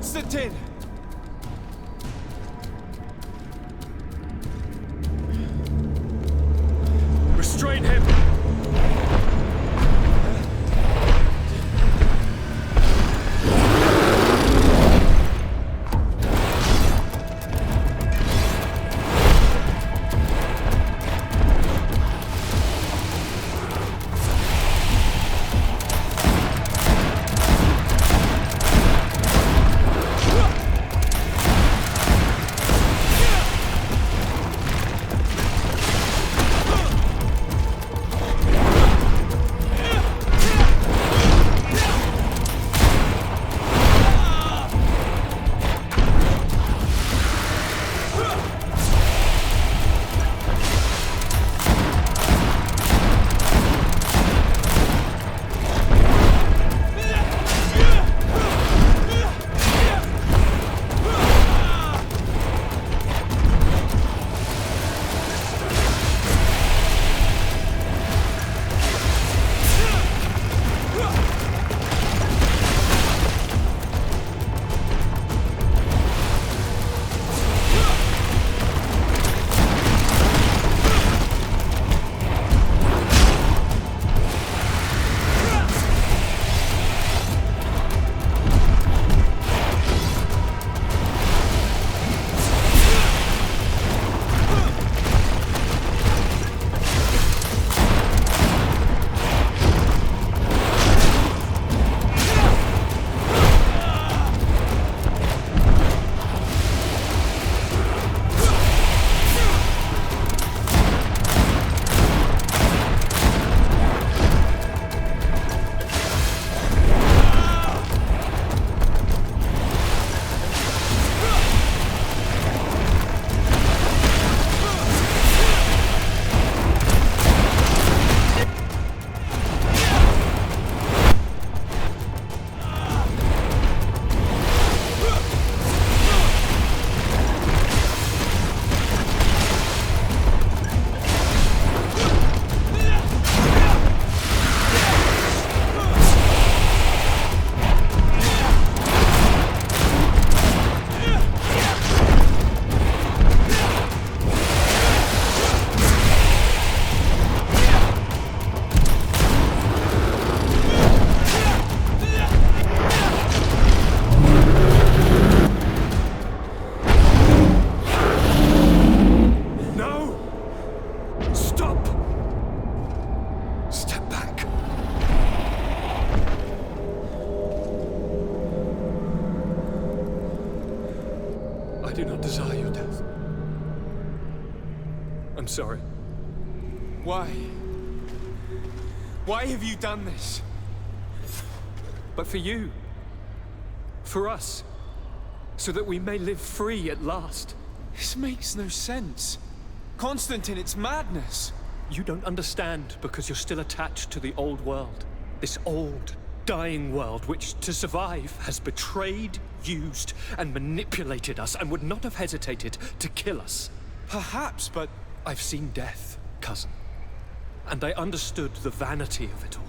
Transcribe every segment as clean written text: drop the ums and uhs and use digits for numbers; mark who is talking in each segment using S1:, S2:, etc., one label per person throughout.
S1: Constantine! Restrain him! I do not desire your death. I'm sorry.
S2: Why? Why have you done this?
S1: But for you. For us. So that we may live free at last.
S2: This makes no sense. Constantine, it's madness.
S1: You don't understand because you're still attached to the old world. This old, dying world which, to survive, has betrayed, used, and manipulated us and would not have hesitated to kill us.
S2: Perhaps, but
S1: I've seen death, cousin. And I understood the vanity of it all.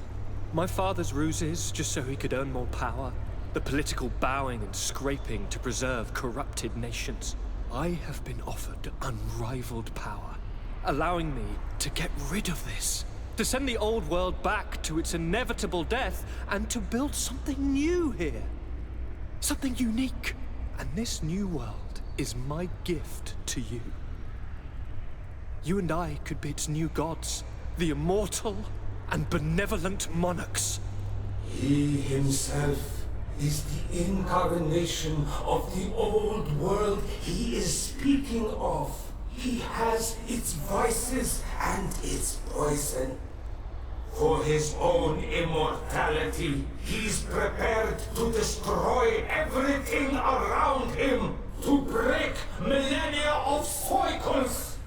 S1: My father's ruses just so he could earn more power. The political bowing and scraping to preserve corrupted nations. I have been offered unrivaled power, allowing me to get rid of this. To send the old world back to its inevitable death and to build something new here. Something unique. And this new world is my gift to you. You and I could be its new gods, the immortal and benevolent monarchs.
S3: He himself is the incarnation of the old world he is speaking of. He has its vices and its poison. For his own immortality, he's prepared to destroy everything around him, to break millennia of cycles.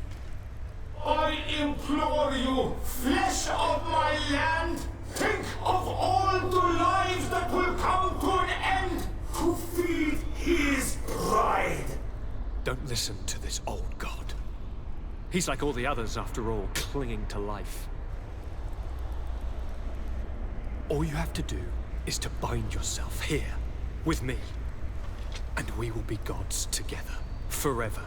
S3: I implore you, flesh of my land, think of all the lives that will come to an end to feed his pride.
S1: Don't listen to this old god. He's like all the others, after all, clinging to life. All you have to do is to bind yourself here, with me. and we will be gods together, forever.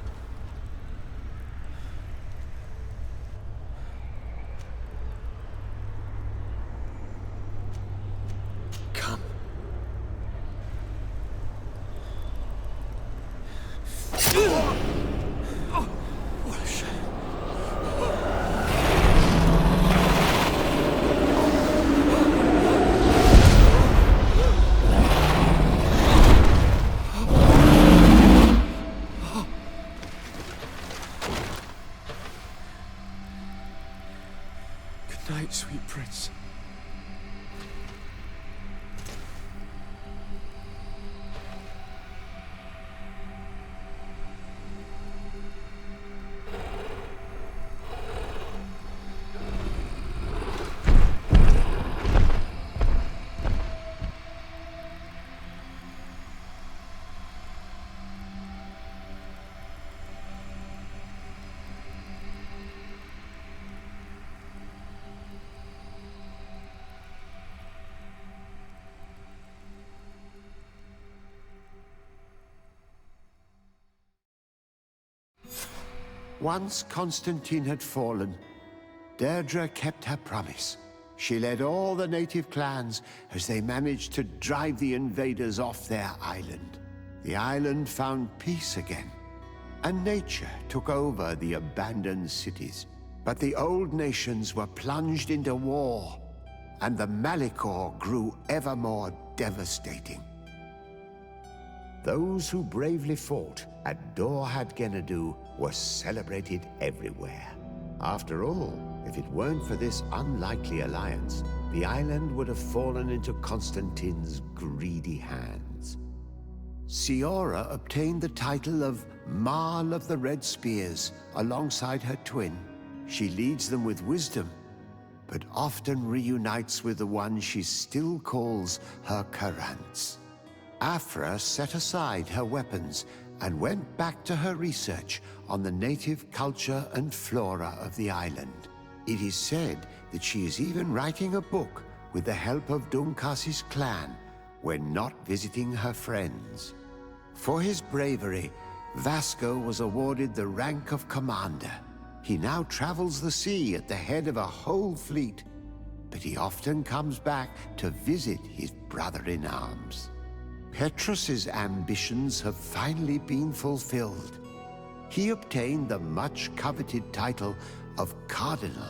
S1: Come. Oh, what a shame.
S2: Good night, sweet prince.
S4: Once Constantine had fallen, Deirdre kept her promise. She led all the native clans as they managed to drive the invaders off their island. The island found peace again, and nature took over the abandoned cities. But the old nations were plunged into war, and the Malicor grew ever more devastating. Those who bravely fought at Dor had Gennadu were celebrated everywhere. After all, if it weren't for this unlikely alliance, the island would have fallen into Constantine's greedy hands. Siora obtained the title of Marl of the Red Spears alongside her twin. She leads them with wisdom, but often reunites with the one she still calls her Karants. Afra set aside her weapons and went back to her research on the native culture and flora of the island. It is said that she is even writing a book with the help of Dunkas's clan when not visiting her friends. For his bravery, Vasco was awarded the rank of commander. He now travels the sea at the head of a whole fleet, but he often comes back to visit his brother-in-arms. Petrus's ambitions have finally been fulfilled. He obtained the much-coveted title of Cardinal.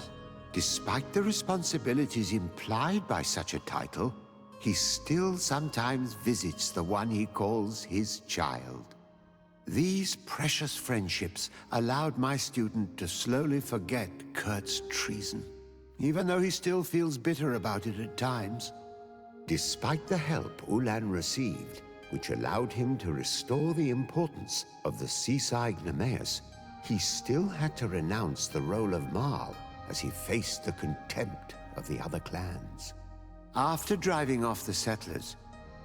S4: Despite the responsibilities implied by such a title, he still sometimes visits the one he calls his child. These precious friendships allowed my student to slowly forget Kurt's treason, even though he still feels bitter about it at times. Despite the help Ulan received, which allowed him to restore the importance of the seaside Nemeus, he still had to renounce the role of Marl as he faced the contempt of the other clans. After driving off the settlers,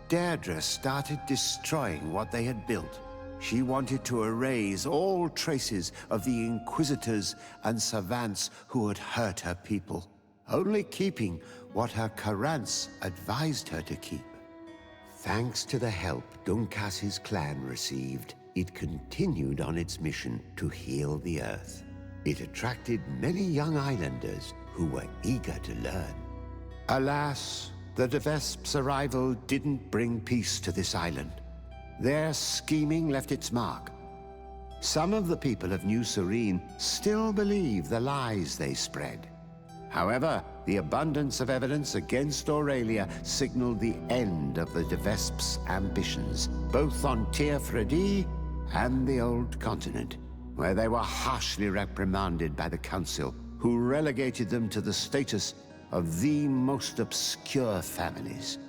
S4: Deirdre started destroying what they had built. She wanted to erase all traces of the Inquisitors and Savants who had hurt her people, only keeping what her Karants advised her to keep. Thanks to the help Dunkas's clan received, it continued on its mission to heal the Earth. It attracted many young islanders who were eager to learn. Alas, the De Vesp's arrival didn't bring peace to this island. Their scheming left its mark. Some of the people of New Serene still believe the lies they spread. However, the abundance of evidence against Aurelia signaled the end of the De Vesp's ambitions, both on Tir Fredi and the Old Continent, where they were harshly reprimanded by the Council, who relegated them to the status of the most obscure families.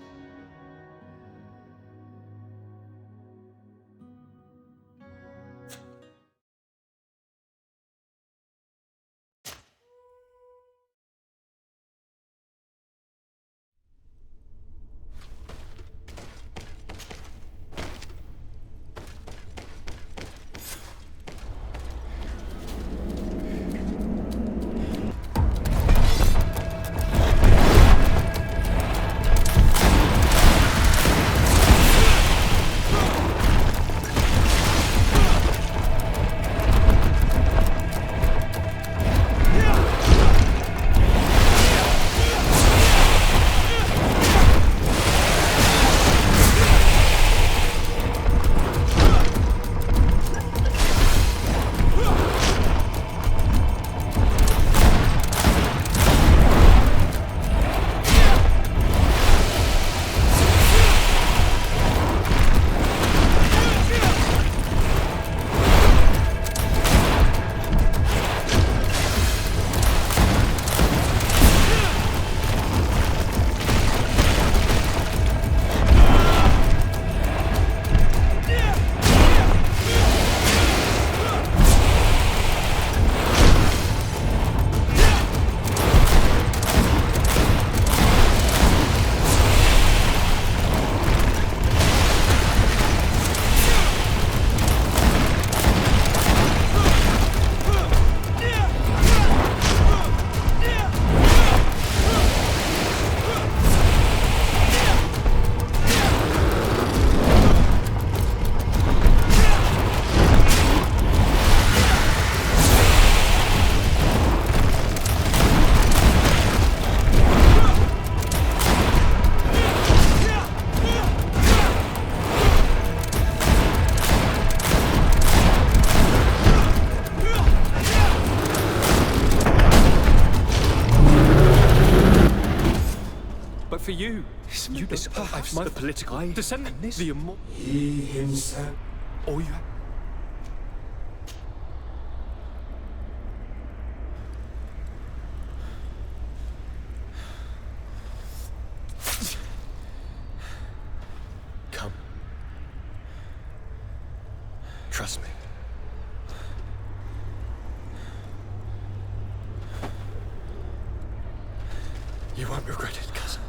S1: But for you, you don't
S2: perhaps
S1: my
S2: the
S1: political descendant, the immortal.
S3: He himself.
S2: All you
S1: Come. Trust me. You won't regret it, cousin.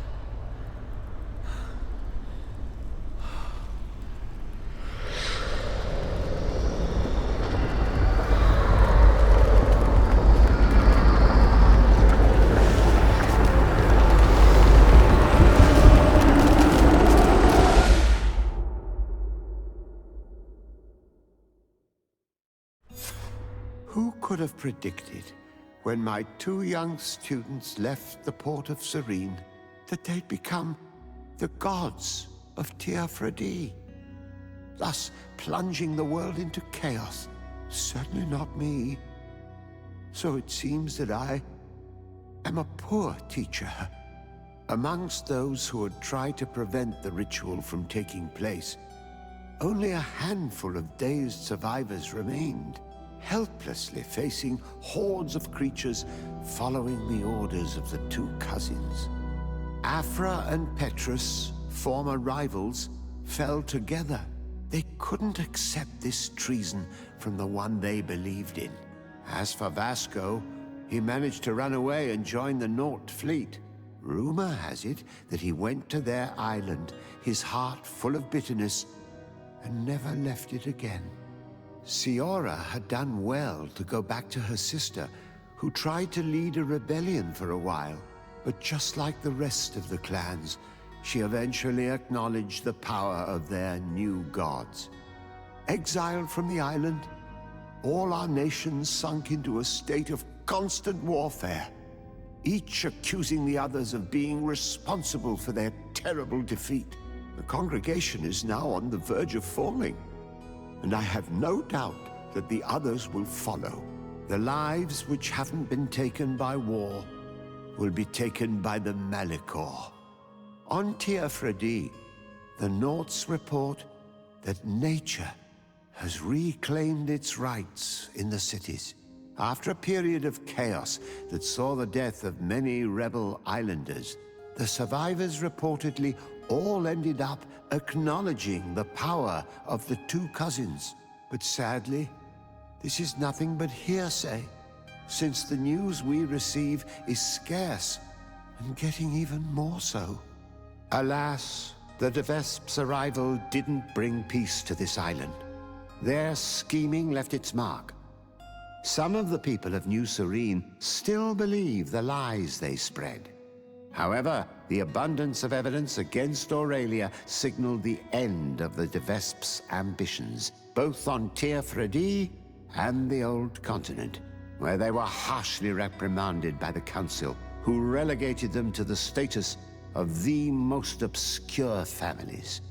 S4: Who could have predicted, when my two young students left the port of Serene, that they'd become the gods of Teofredi, thus plunging the world into chaos? Certainly not me. So it seems that I am a poor teacher. Amongst those who had tried to prevent the ritual from taking place, only a handful of dazed survivors remained, helplessly facing hordes of creatures following the orders of the two cousins. Afra and Petrus, former rivals, fell together. They couldn't accept this treason from the one they believed in. As for Vasco, he managed to run away and join the Nort fleet. Rumor has it that he went to their island, his heart full of bitterness, and never left it again. Siora had done well to go back to her sister, who tried to lead a rebellion for a while, but just like the rest of the clans, she eventually acknowledged the power of their new gods. Exiled from the island, all our nations sunk into a state of constant warfare, each accusing the others of being responsible for their terrible defeat. The congregation is now on the verge of falling, and I have no doubt that the others will follow. The lives which haven't been taken by war will be taken by the Malicor. On Teofredi, the Norts report that nature has reclaimed its rights in the cities. After a period of chaos that saw the death of many rebel islanders, the survivors reportedly all ended up acknowledging the power of the two cousins. But sadly, this is nothing but hearsay, since the news we receive is scarce, and getting even more so. Alas, the De Vesp's arrival didn't bring peace to this island. Their scheming left its mark. Some of the people of New Serene still believe the lies they spread. However, the abundance of evidence against Aurelia signaled the end of the De Vesp's ambitions, both on Teofredi and the Old Continent, where they were harshly reprimanded by the Council, who relegated them to the status of the most obscure families.